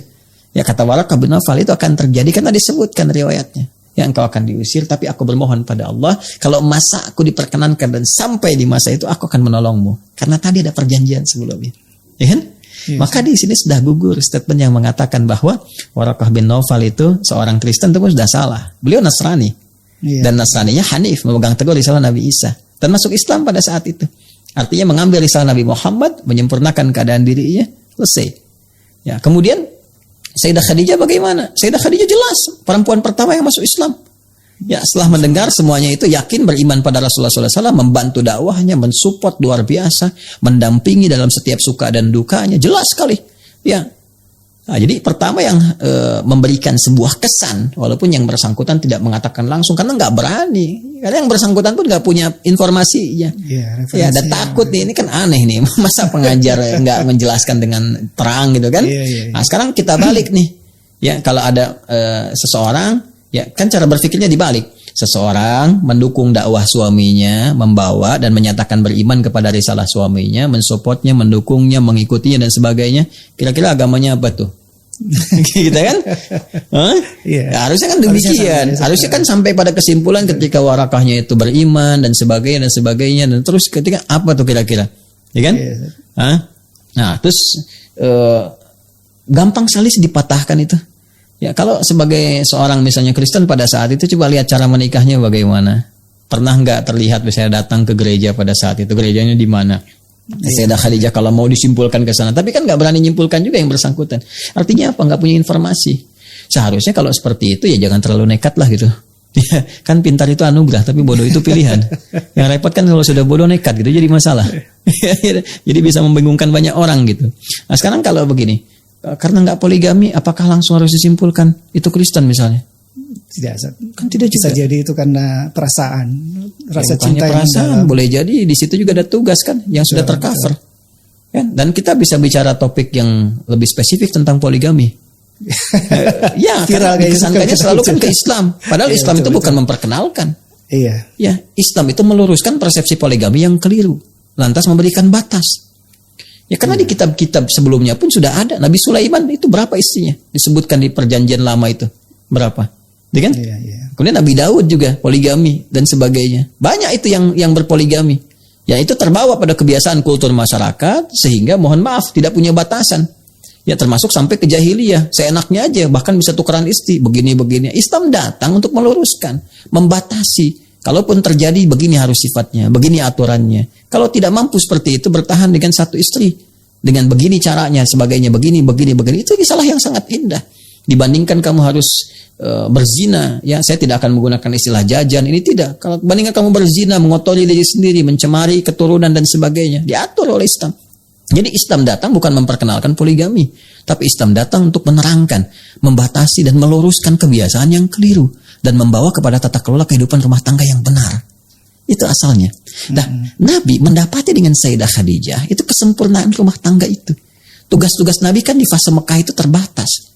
Ya, kata Waraqah bin Naufal itu akan terjadi karena disebutkan riwayatnya. Ya, engkau akan diusir, tapi aku bermohon pada Allah, kalau masa aku diperkenankan dan sampai di masa itu aku akan menolongmu. Karena tadi ada perjanjian sebelumnya, ya kan? Maka di sini sudah gugur statement yang mengatakan bahwa Waraqah bin Naufal itu seorang Kristen, itu pun sudah salah. Beliau Nasrani. Dan Nasraninya Hanif, memegang teguh risalah Nabi Isa dan masuk Islam pada saat itu. Artinya mengambil risalah Nabi Muhammad, menyempurnakan keadaan dirinya, selesai. Ya, kemudian Sayyidah Khadijah bagaimana? Sayyidah Khadijah jelas perempuan pertama yang masuk Islam. Ya, setelah mendengar semuanya itu yakin beriman pada Rasulullah SAW, membantu dakwahnya, mensupport luar biasa, mendampingi dalam setiap suka dan dukanya, jelas sekali. Ya. Nah, jadi pertama yang memberikan sebuah kesan, walaupun yang bersangkutan tidak mengatakan langsung karena nggak berani, karena yang bersangkutan pun nggak punya informasinya. Ya, ada takut nih, ini kan aneh nih, masa pengajar nggak menjelaskan dengan terang gitu kan? Nah, sekarang kita balik nih, ya, kalau ada seseorang, ya kan cara berpikirnya dibalik. Seseorang mendukung dakwah suaminya, membawa dan menyatakan beriman kepada risalah suaminya, mensupportnya, mendukungnya, mengikutinya dan sebagainya. Kira-kira agamanya apa tuh? Kita kan? Ya, harusnya kan demikian. Harusnya kan sampai pada kesimpulan ketika Waraqahnya itu beriman dan sebagainya dan terus ketika apa tuh kira-kira? Ya kan? Nah, terus gampang sekali dipatahkan itu. Ya, kalau sebagai seorang misalnya Kristen pada saat itu, coba lihat cara menikahnya bagaimana. Pernah nggak terlihat misalnya datang ke gereja pada saat itu? Gerejanya di mana? Sayyidah Khadijah kalau mau disimpulkan ke sana, tapi kan nggak berani nyimpulkan juga yang bersangkutan. Artinya apa? Nggak punya informasi. Seharusnya kalau seperti itu ya jangan terlalu nekat lah gitu. Ya, kan pintar itu anugerah, tapi bodoh itu pilihan. Yang repot kan kalau sudah bodoh nekat gitu jadi masalah. Jadi bisa membingungkan banyak orang gitu. Nah, sekarang kalau begini, karena nggak poligami, apakah langsung harus disimpulkan itu Kristen misalnya? Tidak, kan tidak bisa juga. Jadi itu karena perasaan, rasa cinta perasaan. Boleh jadi di situ juga ada tugas kan yang sudah tercover. Ya, dan kita bisa bicara topik yang lebih spesifik tentang poligami. Ya, Viral karena disangkanya gitu. selalu kan ke Islam. Padahal Iya, Islam itu betul, bukan memperkenalkan. Iya. Ya, Islam itu meluruskan persepsi poligami yang keliru. Lantas memberikan batas. Ya karena di kitab-kitab sebelumnya pun sudah ada. Nabi Sulaiman itu berapa istrinya? Disebutkan di perjanjian lama itu. Berapa? Ya kan? Iya, iya. Kemudian Nabi Daud juga poligami dan sebagainya. Banyak itu yang berpoligami. Ya itu terbawa pada kebiasaan kultur masyarakat sehingga mohon maaf tidak punya batasan. Ya termasuk sampai ke jahiliyah. Seenaknya aja bahkan bisa tukeran istri begini-begini. Islam datang untuk meluruskan, membatasi. Kalaupun terjadi begini harus sifatnya, begini aturannya. Kalau tidak mampu seperti itu bertahan dengan satu istri. Dengan begini caranya, sebagainya begini. Itu salah yang sangat indah. Dibandingkan kamu harus berzina, ya saya tidak akan menggunakan istilah jajan, ini tidak. Kalau bandingkan kamu berzina, mengotori diri sendiri, mencemari keturunan dan sebagainya, diatur oleh Islam. Jadi Islam datang bukan memperkenalkan poligami, tapi Islam datang untuk menerangkan, membatasi dan meluruskan kebiasaan yang keliru dan membawa kepada tata kelola kehidupan rumah tangga yang benar. Itu asalnya. Nah, Nabi mendapati dengan Sayyidah Khadijah itu kesempurnaan rumah tangga itu. Tugas-tugas Nabi kan di fase Mekah itu terbatas.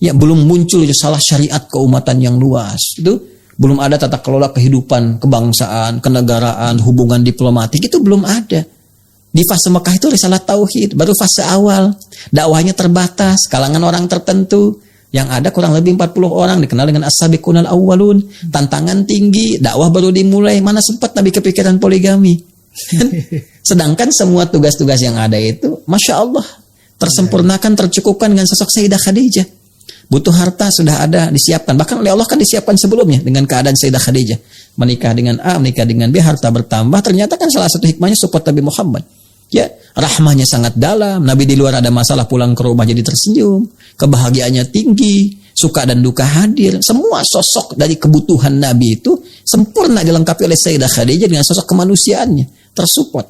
Ya belum muncul salah syariat keumatan yang luas. Itu belum ada tata kelola kehidupan, kebangsaan, kenegaraan, hubungan diplomatik itu belum ada. Di fase Mekah itu risalah tauhid, baru fase awal. Dakwahnya terbatas, kalangan orang tertentu. Yang ada kurang lebih 40 orang dikenal dengan as-sabiqunal awwalun. Tantangan tinggi, dakwah baru dimulai, mana sempat Nabi kepikiran poligami. Sedangkan semua tugas-tugas yang ada itu, Masya Allah, tersempurnakan, tercukupkan dengan sosok Sayyidah Khadijah. Butuh harta sudah ada, disiapkan. Bahkan oleh Allah kan disiapkan sebelumnya dengan keadaan Sayyidah Khadijah. Menikah dengan A, menikah dengan B, harta bertambah. Ternyata kan salah satu hikmahnya support Nabi Muhammad. Ya, rahmahnya sangat dalam. Nabi di luar ada masalah pulang ke rumah jadi tersenyum. Kebahagiaannya tinggi, suka dan duka hadir. Semua sosok dari kebutuhan Nabi itu sempurna dilengkapi oleh Sayyidah Khadijah dengan sosok kemanusiaannya, tersupport.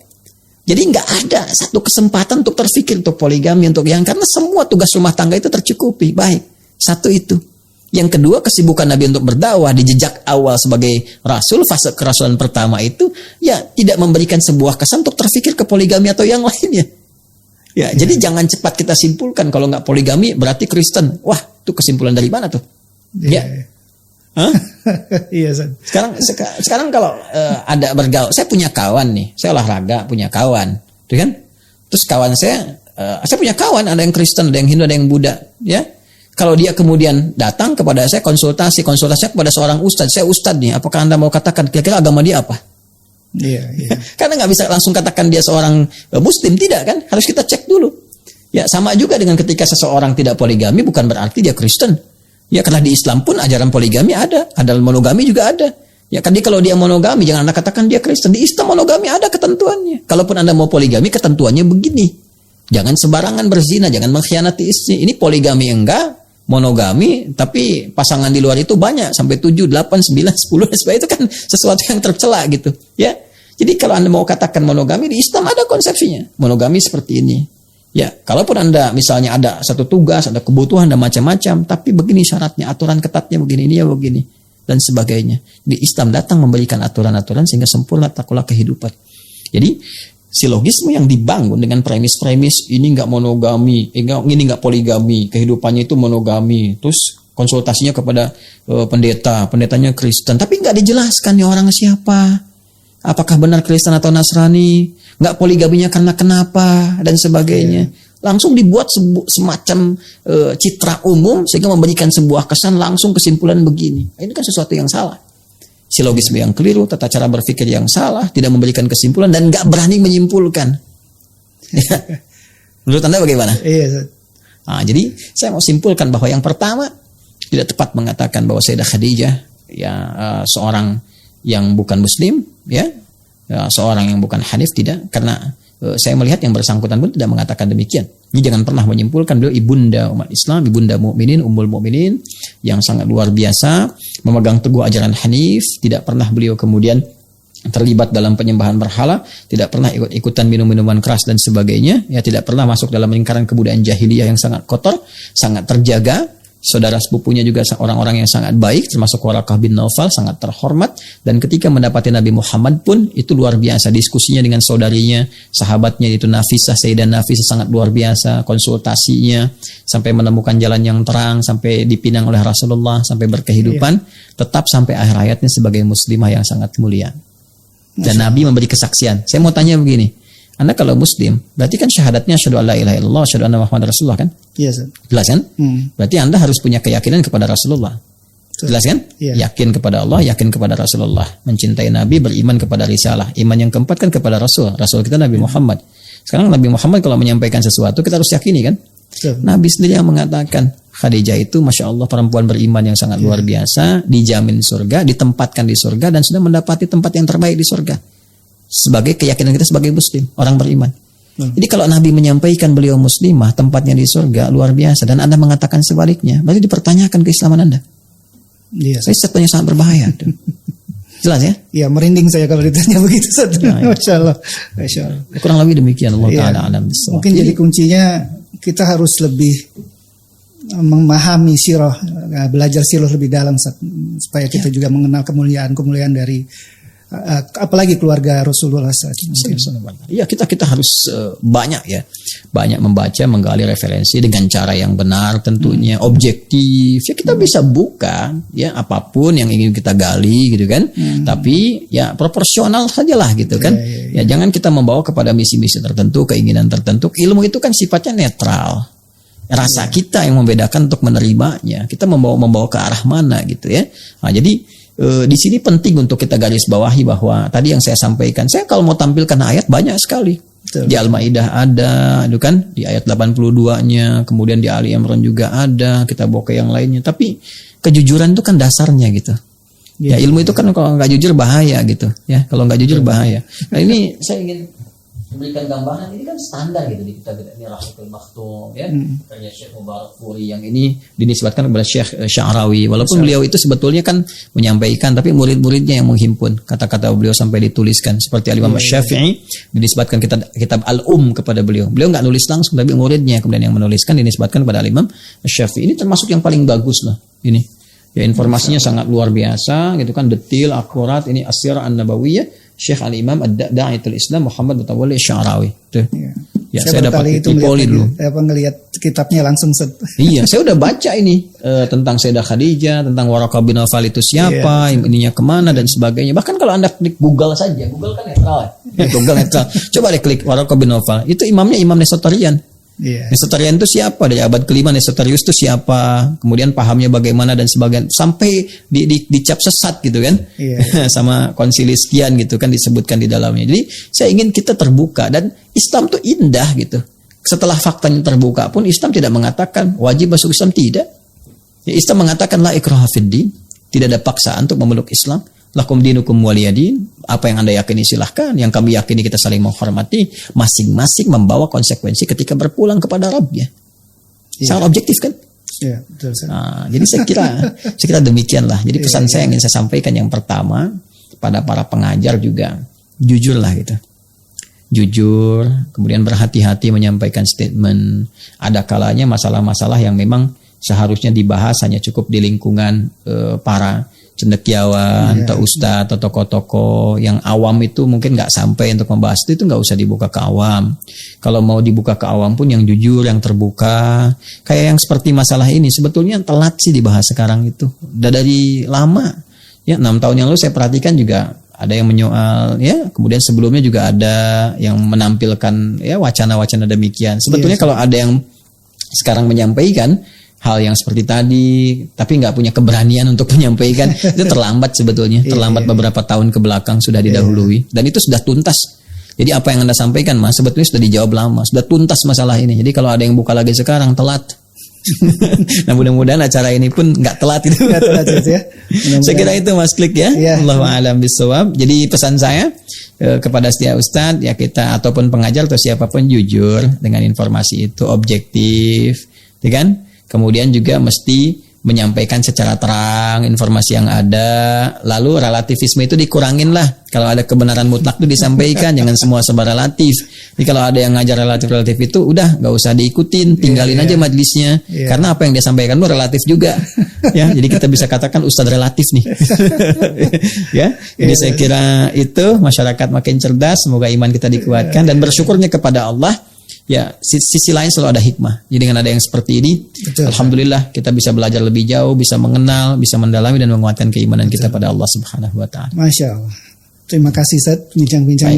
Jadi nggak ada satu kesempatan untuk terfikir untuk poligami untuk yang karena semua tugas rumah tangga itu tercukupi. Baik. Satu itu. Yang kedua, kesibukan Nabi untuk berdakwah di jejak awal sebagai Rasul, fase kerasulan pertama itu, ya tidak memberikan sebuah kesan untuk terfikir ke poligami atau yang lainnya. Ya, jadi jangan cepat kita simpulkan kalau nggak poligami berarti Kristen. Wah, itu kesimpulan dari mana tuh? Ya. Hah? Iya, Sekarang kalau ada bergaul, saya punya kawan nih, saya olahraga punya kawan, tuh kan? Terus kawan saya punya kawan, ada yang Kristen, ada yang Hindu, ada yang Buddha, ya. Kalau dia kemudian datang kepada saya konsultasi kepada seorang ustadz, saya ustadz nih, apakah Anda mau katakan kira-kira agama dia apa? Iya. Karena nggak bisa langsung katakan dia seorang Muslim, tidak kan? Harus kita cek dulu. Ya sama juga dengan ketika seseorang tidak poligami bukan berarti dia Kristen. Ya karena di Islam pun ajaran poligami ada monogami juga ada. Ya kan kalau dia monogami jangan Anda katakan dia Kristen. Di Islam monogami ada ketentuannya. Kalaupun Anda mau poligami ketentuannya begini. Jangan sembarangan berzina, jangan mengkhianati istri. Ini poligami enggak, monogami, tapi pasangan di luar itu banyak sampai 7, 8, 9, 10 dan sebagainya, itu kan sesuatu yang tercela gitu ya. Jadi kalau Anda mau katakan monogami di Islam ada konsepsinya. Monogami seperti ini. Ya, kalaupun Anda misalnya ada satu tugas, ada kebutuhan dan macam-macam, tapi begini syaratnya, aturan ketatnya begini, ini ya begini dan sebagainya. Di Islam datang memberikan aturan-aturan sehingga sempurna tata kelola kehidupan. Jadi silogisme yang dibangun dengan premis-premis ini nggak monogami, ini nggak poligami, kehidupannya itu monogami, terus konsultasinya kepada pendetanya Kristen, tapi nggak dijelaskan nih orang siapa, apakah benar Kristen atau Nasrani, nggak poligaminya karena kenapa dan sebagainya. Langsung dibuat semacam citra umum sehingga memberikan sebuah kesan langsung kesimpulan begini. Ini kan sesuatu yang salah. Silogisme yang keliru, tata cara berpikir yang salah, tidak memberikan kesimpulan dan nggak berani menyimpulkan. Menurut Anda bagaimana? Iya. Nah, jadi saya mau simpulkan bahwa yang pertama tidak tepat mengatakan bahwa Sayyidah Khadijah ya seorang yang bukan Muslim, ya seorang yang bukan Hanif, tidak, karena saya melihat yang bersangkutan pun tidak mengatakan demikian. Ini jangan pernah menyimpulkan beliau ibunda umat Islam, ibunda mukminin, ummul mukminin yang sangat luar biasa, memegang teguh ajaran Hanif, tidak pernah beliau kemudian terlibat dalam penyembahan berhala, tidak pernah ikut-ikutan minum-minuman keras dan sebagainya, ya tidak pernah masuk dalam lingkaran kebudayaan jahiliyah yang sangat kotor, sangat terjaga. Saudara sepupunya juga orang-orang yang sangat baik, termasuk Waraqah bin Naufal, sangat terhormat. Dan ketika mendapati Nabi Muhammad pun itu luar biasa. Diskusinya dengan saudarinya, sahabatnya itu Nafisah, Sayyidah Nafisah sangat luar biasa. Konsultasinya sampai menemukan jalan yang terang, sampai dipinang oleh Rasulullah, sampai berkehidupan, tetap sampai akhir hayatnya sebagai muslimah yang sangat mulia. Dan Nabi memberi kesaksian. Saya mau tanya begini, Anda kalau muslim, berarti kan syahadatnya asyhadu alla ilaha illallah, asyhadu anna Muhammadar Rasulullah kan? Iya, Ustaz. Jelas kan? Berarti Anda harus punya keyakinan kepada Rasulullah. Jelas kan? Iya. Yakin kepada Allah, yakin kepada Rasulullah, mencintai Nabi, beriman kepada risalah. Iman yang keempat kan kepada Rasul. Rasul kita Nabi Muhammad. Sekarang Nabi Muhammad kalau menyampaikan sesuatu kita harus yakini kan? Nabi sendiri yang mengatakan Khadijah itu Masya Allah perempuan beriman yang sangat luar biasa, dijamin surga, ditempatkan di surga dan sudah mendapati tempat yang terbaik di surga. Sebagai keyakinan kita sebagai muslim, orang beriman. Jadi kalau Nabi menyampaikan beliau muslimah, tempatnya di surga, luar biasa, dan Anda mengatakan sebaliknya, berarti dipertanyakan keislaman Anda. Iya. Saya sebenarnya sangat berbahaya. Jelas ya? Iya, merinding saya kalau ditanya begitu. Masya Allah. Masya Allah. Kurang lebih demikian. Allah Ta'ala alam bisawab. Mungkin jadi kuncinya kita harus lebih memahami sirah, belajar sirah lebih dalam supaya kita juga mengenal kemuliaan dari apalagi keluarga Rasulullah SAW. Iya, kita harus banyak membaca, menggali referensi dengan cara yang benar, tentunya objektif. Ya kita bisa buka ya apapun yang ingin kita gali gitu kan. Tapi ya proporsional sajalah gitu kan. Ya jangan kita membawa kepada misi-misi tertentu, keinginan tertentu. Ilmu itu kan sifatnya netral. Rasa kita yang membedakan untuk menerimanya. Kita membawa ke arah mana gitu ya. Nah, jadi di sini penting untuk kita garis bawahi bahwa tadi yang saya sampaikan, saya kalau mau tampilkan ayat banyak sekali. Betul. Di Al-Maidah ada, itu kan di ayat 82-nya, kemudian di Ali Imran juga ada, kita bawa ke yang lainnya. Tapi kejujuran itu kan dasarnya gitu. Ya ilmu itu kan kalau nggak jujur bahaya gitu. Ya kalau nggak jujur bahaya. Nah ini saya ingin memberikan gambaran, ini kan standar gitu di kitab ini Rahmatul Maktum ya, karya Syekh Mubarak Furi yang ini dinisbatkan kepada Syekh Sya'rawi, walaupun beliau itu sebetulnya kan menyampaikan, tapi murid-muridnya yang menghimpun kata-kata beliau sampai dituliskan, seperti Al-Imam Syafi'i dinisbatkan kitab Al-Um kepada beliau nggak nulis langsung, tapi muridnya kemudian yang menuliskan, dinisbatkan kepada Al-Imam Syafi'i. Ini termasuk yang paling bagus lah ini ya, informasinya sangat luar biasa gitu kan, detil, akurat. Ini As-Sirah An-Nabawiyah Syekh Al-Imam Ad-Da'itul Islam Muhammad Mutawalli Sya'rawi. Ya, saya dapat tipoli dulu. Saya ngelihat kitabnya langsung Iya, saya udah baca ini tentang Sayyidah Khadijah, tentang Waraqah bin Nawfal itu siapa, ininya kemana dan sebagainya. Bahkan kalau Anda klik Google saja, Google kan netral. Google netral. Coba deh klik Waraqah bin Nawfal. Itu imamnya Imam Nestorian. Nestorian itu siapa? Dari abad kelima Nestorius itu siapa? Kemudian pahamnya bagaimana dan sebagainya. Sampai dicap sesat gitu kan. Sama konsili sekian gitu kan disebutkan di dalamnya. Jadi saya ingin kita terbuka, dan Islam tuh indah gitu. Setelah faktanya terbuka pun Islam tidak mengatakan wajib masuk Islam, tidak. Ya, Islam mengatakan la ikraha fid din, tidak ada paksaan untuk memeluk Islam. Lakum dinukum waliyadin, apa yang Anda yakini silahkan, yang kami yakini kita saling menghormati, masing-masing membawa konsekuensi ketika berpulang kepada Rabbnya. Sangat objektif kan? Iya, betul. Nah, jadi saya kira demikianlah. Jadi pesan saya yang ingin saya sampaikan yang pertama pada para pengajar juga, jujurlah gitu. Jujur, kemudian berhati-hati menyampaikan statement. Ada kalanya masalah-masalah yang memang seharusnya dibahas hanya cukup di lingkungan para cendekiawan atau ustadz atau tokoh-tokoh yang awam, itu mungkin nggak sampai untuk membahas itu nggak usah dibuka ke awam. Kalau mau dibuka ke awam pun yang jujur, yang terbuka. Kayak yang seperti masalah ini sebetulnya telat sih dibahas sekarang itu. Udah dari lama. Ya 6 tahun yang lalu saya perhatikan juga ada yang menyoal ya, kemudian sebelumnya juga ada yang menampilkan ya wacana-wacana demikian. Sebetulnya kalau ada yang sekarang menyampaikan hal yang seperti tadi, tapi nggak punya keberanian untuk menyampaikan, itu terlambat sebetulnya. Terlambat beberapa tahun ke belakang sudah didahului. Dan itu sudah tuntas. Jadi apa yang Anda sampaikan Mas, sebetulnya sudah dijawab lama. Sudah tuntas masalah ini. Jadi kalau ada yang buka lagi sekarang, telat. Nah mudah-mudahan acara ini pun nggak telat itu. Saya kira itu Mas Klik ya. Allahu a'lam bishawab. Jadi pesan saya kepada setiap ustadz ya, kita ataupun pengajar atau siapapun, jujur dengan informasi itu, objektif, ya kan? Kemudian juga mesti menyampaikan secara terang informasi yang ada. Lalu relativisme itu dikurangin lah. Kalau ada kebenaran mutlak itu disampaikan, jangan semua serba relatif. Jadi kalau ada yang ngajar relatif itu udah nggak usah diikutin, tinggalin aja majelisnya. Karena apa yang dia sampaikan itu relatif juga. Ya, jadi kita bisa katakan ustadz relatif nih. Ya, jadi saya kira itu masyarakat makin cerdas. Semoga iman kita dikuatkan dan bersyukurnya kepada Allah. ya sisi lain selalu ada hikmah. Jadi dengan ada yang seperti ini, Betul. alhamdulillah kita bisa belajar lebih jauh, bisa mengenal, bisa mendalami dan menguatkan keimanan kita pada Allah Subhanahu wa taala. Masya Allah. Terima kasih Ustaz bincang-bincang